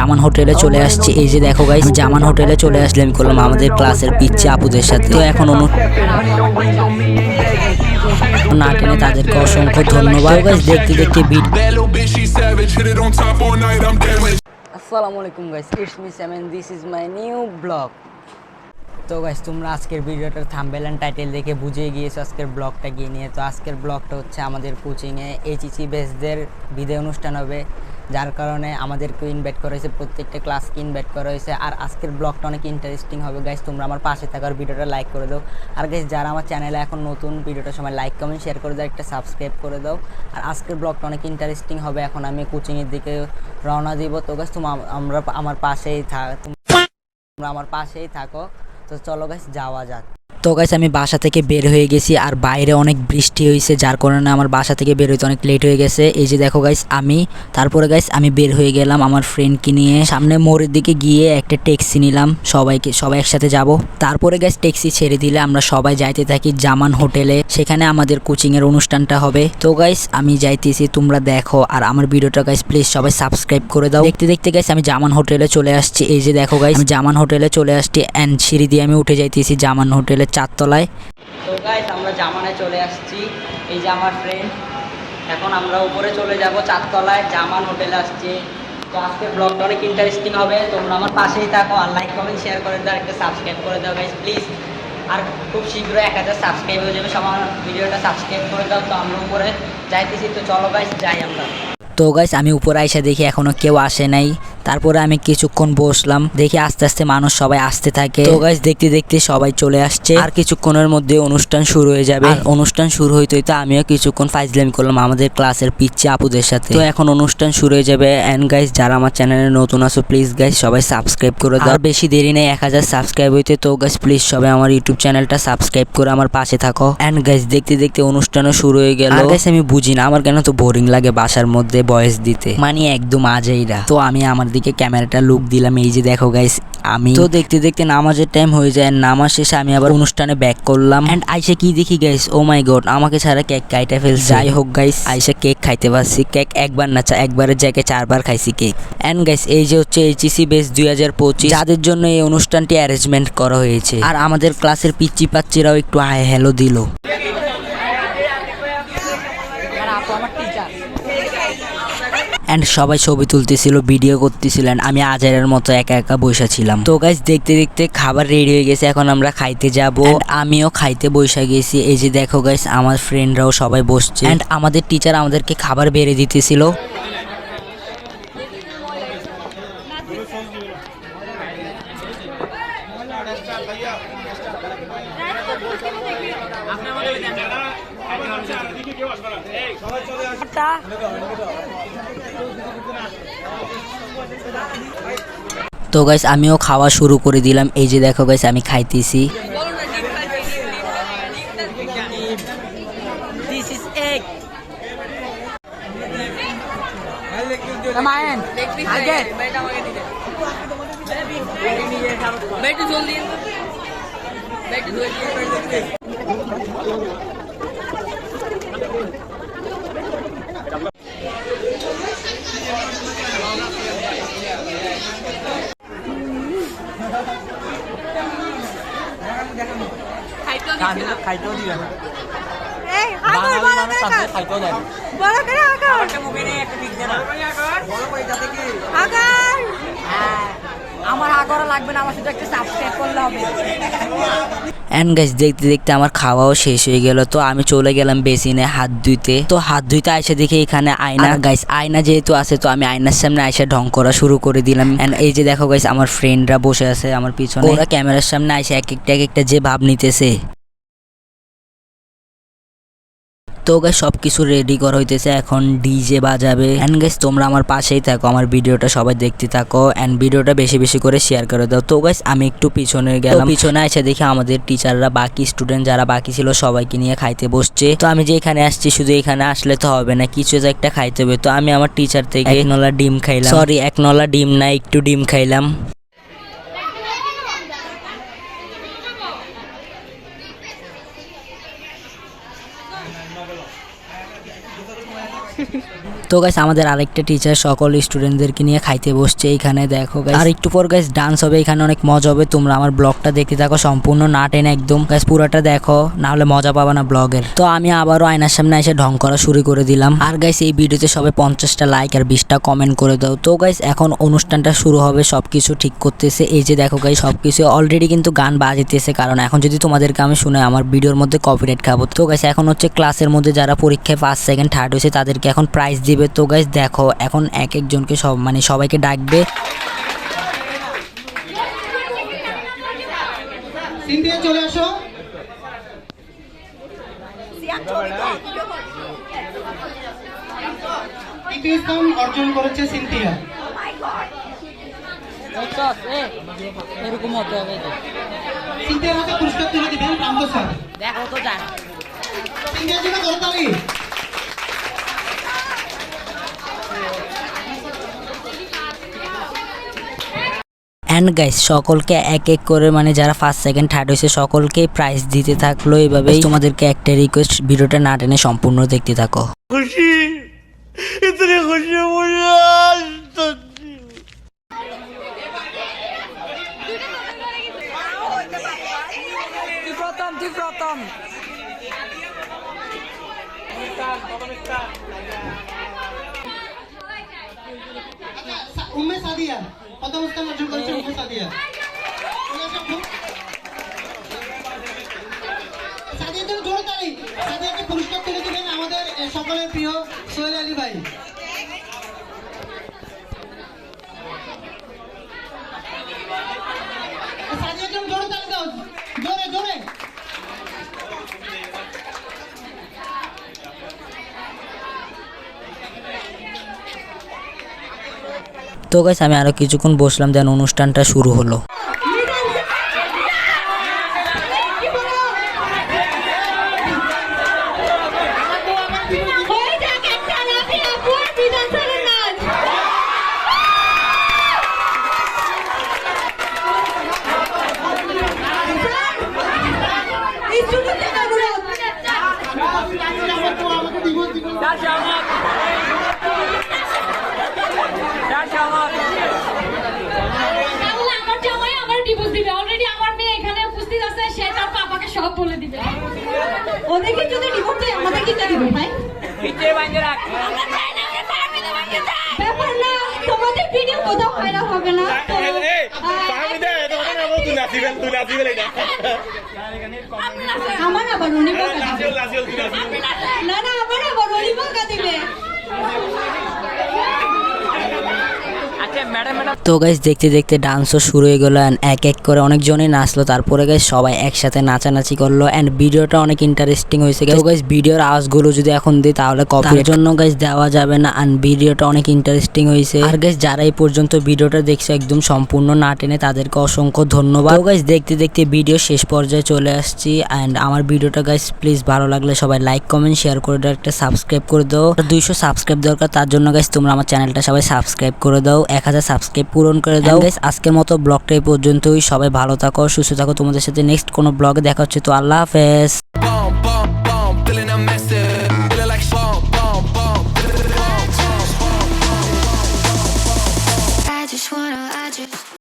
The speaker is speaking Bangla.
জামান হোটেলে চলে আসছি। এই যে দেখো গাইস, জামান হোটেলে চলে আসলাম করলাম আমাদের ক্লাসের পিচ্চি আপুদের সাথে। তো এখন না টেনে তাদেরকে অসংখ্য ধন্যবাদ। গাইস দেখতে দেখতে আসসালামু আলাইকুম guys, it's me seven, this is my new blog. তো গাইস তোমরা আজকের ভিডিওটার থাম্বনেল এন্ড টাইটেল দেখে বুঝে গিয়েছো আজকের ব্লগটা কি নিয়ে। তো আজকের ব্লগটা হচ্ছে আমাদের কোচিংয়ে এইচএসসি বেসদের বিদায় অনুষ্ঠান হবে, যার কারণে আমাদেরকে ইনভাইট করা হয়েছে, প্রত্যেকটা ক্লাসকে ইনভাইট করা হয়েছে। আর আজকের ব্লগটা অনেক ইন্টারেস্টিং হবে গাইস, তোমরা আমার পাশে থাকার ভিডিওটা লাইক করে দাও। আর গাইস যারা আমার চ্যানেলে এখন নতুন, ভিডিওটার সময় লাইক কমেন্ট শেয়ার করে দাও, একটা সাবস্ক্রাইব করে দাও। আর আজকের ব্লগটা অনেক ইন্টারেস্টিং হবে। এখন আমি কোচিংয়ের দিকে রওনা দিব। তো গাইস তোমরা আমার পাশেই থাকো। তো চলো গাইস যাওয়া যাক। তো গাইস আমি বাসা থেকে বের হয়ে গেছি, আর বাইরে অনেক বৃষ্টি হয়েছে, যার কারণে আমার বাসা থেকে বের হইতে অনেক লেট হয়ে গেছে। এই যে দেখো গাইস তারপরে গাইস আমি বের হয়ে গেলাম আমার ফ্রেন্ডকে নিয়ে। সামনে মোড়ের দিকে গিয়ে একটা ট্যাক্সি নিলাম, সবাই একসাথে যাব। তারপরে গাইস ট্যাক্সি ছেড়ে দিলে আমরা সবাই যাইতে থাকি জামান হোটেলে, সেখানে আমাদের কোচিং এর অনুষ্ঠানটা হবে। তো গাইস আমি যাইতেছি, তোমরা দেখো। আর আমার ভিডিওটা গাইস প্লিজ সবাই সাবস্ক্রাইব করে দাও। দেখতে দেখতে গাইস আমি জামান হোটেলে চলে আসছি। এই যে দেখো গাইস আমি জামান হোটেলে চলে আসছি, এন্ড সিঁড়ি দিয়ে আমি উঠে যাইতেছি জামান হোটেলে 4 তলায়। তো গাইস আমরা জামানে চলে আসছি, এই যে আমার ফ্রেন্ড। এখন আমরা উপরে চলে যাব 4 তলায়, জামান হোটেলে আসছি। তো আজকের ব্লগটা অনেক ইন্টারেস্টিং হবে, তোমরা আমার পাশেই থাকো। আর লাইক কমেন্ট শেয়ার করে দাও, একটা সাবস্ক্রাইব করে দাও গাইস প্লিজ। আর খুব শীঘ্রই 1000 সাবস্ক্রাইব হয়ে যাবে, সবার ভিডিওটা সাবস্ক্রাইব করে দাও। তো আমরা উপরে যাইতেছি, তো চলো গাইস যাই আমরা। তো গাইস আমি উপরে আইসা দেখি এখনো কেউ আসে নাই। তারপরে আমি কিছুক্ষণ বসলাম, দেখি আস্তে আস্তে মানুষ সবাই আসতে থাকে। তো গাইস দেখতে দেখতে সবাই চলে আসছে, আর কিছুক্ষণের মধ্যে অনুষ্ঠান শুরু হয়ে যাবে। অনুষ্ঠান শুরু হইতে হইতে আমিও কিছুক্ষণ ফাইজলামি করলাম আমাদের ক্লাসের পিচ্চি আপুদের সাথে। তো এখন অনুষ্ঠান শুরু হয়ে যাবে। এন্ড গাইস যারা আমার চ্যানেলে নতুন আছো প্লিজ গাইস সবাই সাবস্ক্রাইব করে দাও। আর বেশি দেরি নেই 1000 সাবস্ক্রাইব হইতে। তো গাইস প্লিজ সবাই আমার ইউটিউব চ্যানেলটা সাবস্ক্রাইব করে আমার পাশে থাকো। এন্ড গাইস দেখতে দেখতে অনুষ্ঠানও শুরু হয়ে গেল। আর গাইস আমি বুঝি না আমার কেন তো বোরিং লাগে বাসার মধ্যে ভয়েস দিতে, মানে একদম আজাইরা। তো আমি আমার দিকে ক্যামেরাটা লুক দিলাম। এই যে দেখো গাইস আমি তো দেখতে দেখতে নামাজের টাইম হয়ে যায়। নামাজ শেষে আমি আবার অনুষ্ঠানে ব্যাক করলাম। এন্ড আইসা কি দেখি গাইস, ও মাই গড, আমাকে ছাড়া কেক কাইটা ফেলছে। যাই হোক গাইস আইসা কেক খাইতে পারছি। কেক একবার না একবারের জায়গায় 4 বার খাইছি কেক। এন্ড গাইস এই যে হচ্ছে এইচএসসি বেস 2025, যাদের জন্য এই অনুষ্ঠানটি অ্যারেঞ্জমেন্ট করা হয়েছে। আর আমাদের ক্লাসের পিচ্চি পাচ্চিরাও একটু হাই হ্যালো দিল। এন্ড সবাই ছবি তুলতেছিল, ভিডিও করতেছিলেন, আমি আজারের মতো একা একা বসে ছিলাম। তো গাইস দেখতে দেখতে খাবার রেডি হয়ে গেছে, এখন আমরা খাইতে যাব। আমিও খাইতে বসে গেছি। এই যে দেখো গাইস আমার ফ্রেন্ডরাও সবাই বসছে। এন্ড আমাদের টিচার আমাদেরকে খাবার বেড়ে দিতেছিল। তো গাইস আমিও খাওয়া শুরু করে দিলাম। এই যে দেখো গাইস আমি খাইতেছি। খাইতেও দিবে না, খাইতেও দেয় আমার আগরও লাগবে না, আমার শুধু একটা সাবস্ক্রাইব করলে হবে। এন্ড গাইস দেখতে দেখতে আমার খাওয়াও শেষ হয়ে গেল। তো আমি চলে গেলাম বেসিনে হাত ধুইতে। তো হাত ধুইতে আইসা দেখে এখানে আয়না। গাইস আয়না যেহেতু আছে, তো আমি আয়নার সামনে আইসা ঢং করা শুরু করে দিলাম। এন্ড এই যে দেখো গাইস আমার ফ্রেন্ডরা বসে আছে আমার পিছনে, ওরা ক্যামেরার সামনে আইসা এক একটা যে ভাব নিতেছে। তো গাইস সবকিছু রেডি করা হইতেছে, এখন ডিজে বাজাবে। এন্ড গাইস তোমরা আমার পাশেই থাকো, আমার ভিডিওটা সবাই দেখতে থাকো। এন্ড ভিডিওটা বেশি বেশি করে শেয়ার করে দাও। তো গাইস আমি একটু পিছনে গেলাম, পিছনে এসে দেখি আমাদের টিচাররা বাকি স্টুডেন্ট যারা বাকি ছিল সবাইকে নিয়ে খাইতে বসছে। তো আমি যে এখানে আসছি, শুধু এখানে আসলে তো হবে না, কিছু যে একটা খাইতে হবে। তো আমি আমার টিচার থেকে 1 নলা ডিম খাইলাম, সরি 1 নলা ডিম না, একটু ডিম খাইলাম। তো গাইস আমাদের আরেকটা টিচার সকল স্টুডেন্টদেরকে নিয়ে খাইতে বসছে এইখানে দেখো গাইস। আর একটু পর গাইস ডান্স হবে, এখানে অনেক মজা হবে। তোমরা আমার ব্লগটা দেখতে থাকো সম্পূর্ণ না টেনে একদম গাইস পুরোটা দেখো, না হলে মজা পাবা না ব্লগের। তো আমি আবারও আয়নার সামনে এসে ঢং করা শুরু করে দিলাম। আর গাইস এই ভিডিওতে সবাই 50টা লাইক আর 20টা কমেন্ট করে দাও। তো গাইস এখন অনুষ্ঠানটা শুরু হবে, সবকিছু ঠিক করতেছে। এই যে দেখো গাইস সবকিছু অলরেডি কিন্তু গান বাজিতেছে, কারণ এখন যদি তোমাদেরকে আমি শুনে আমার ভিডিওর মধ্যে কপিরাইট খাবো। তো গাইস এখন হচ্ছে ক্লাসের মধ্যে যারা পরীক্ষায় ফার্স্ট সেকেন্ড থার্ড হয়েছে তাদেরকে এখন প্রাইজ দিবে। তো গাইস দেখো এখন এক একজনকে সবাইকে ডাকবে। সিনথিয়া চলে আসো। তৃতীয় স্থান অর্জন করেছে সিনথিয়া। সিনথিয়ার হাতে পুরস্কার তুলে দিবেন প্রান্ত স্যার। দেখো তো জান সিনথিয়ার জন্য করতালি। অ্যান্ড গাইস সকলকে এক এক করে যারা ফার্স্ট সেকেন্ড থার্ড হয়েছে সকলকে প্রাইজ দিতে থাকলো। এভাবেই তোমাদেরকে একটা রিকোয়েস্ট, ভিডিওটা না টেনে সম্পূর্ণ দেখতে থাকো। खुशी इतनी खुशी मुझे आज तक नहीं। প্রথম উম্মে সাদিয়া প্রথম স্থান অর্জন করেছে। উম্মে সাদিয়া সাদিয়ার জন্য জোরে তালি। সাদিয়াকে পুরস্কার তুলে দিবেন আমাদের সকলের প্রিয় সোহেল আলী ভাই। সাদিয়ার জন্য জোরে তালি দাও, জোরে জোরে। তো গাইস আমি আরো কিছুক্ষণ বসলাম, যেন অনুষ্ঠানটা শুরু হলো। ওদেরকে যদি রিপোর্ট দেয় আমাদের কি দিবে ভাই? ব্যাপার না, তোমাদের ভিডিও কোথাও ভাইরাল হবে না। আমার আবার উনি বকা দিবে। না না, আমার আবার উনি বকা দিবে। তো গাইস দেখতে দেখতে ডান্সও শুরু হয়ে গেল, এন্ড এক এক করে অনেকজনই নাচলো। তারপরে গাইস সবাই একসাথে নাচানাচি করলো, এন্ড ভিডিওটা অনেক ইন্টারেস্টিং হয়েছে। তো গাইস ভিডিওর আওয়াজগুলো যদি এখন দিই তাহলে কপিরাইটের জন্য গাইস দেওয়া যাবে না, এন্ড ভিডিওটা অনেক ইন্টারেস্টিং হয়েছে। আর গাইস যারা এই পর্যন্ত ভিডিওটা দেখছে একদম সম্পূর্ণ না টেনে তাদেরকে অসংখ্য ধন্যবাদ। তো গাইস দেখতে দেখতে ভিডিও শেষ পর্যায়ে চলে আসছি, এন্ড আমার ভিডিওটা গাইস প্লিজ ভালো লাগলে সবাই লাইক কমেন্ট শেয়ার করে দাও, একটা সাবস্ক্রাইব করে দাও। 200 সাবস্ক্রাইব দরকার, তার জন্য গাইস তোমরা আমার চ্যানেলটা সবাই সাবস্ক্রাইব করে দাও, 1000 সাবস্ক্রাইব পূরণ করে দাও। গাইস আজকের মতো ব্লগটা এই পর্যন্তই। সবাই ভালো থাকো, সুস্থ থাকো। তোমাদের সাথে নেক্সট কোনো ব্লগে দেখা হচ্ছে। তো আল্লাহ হাফেজ।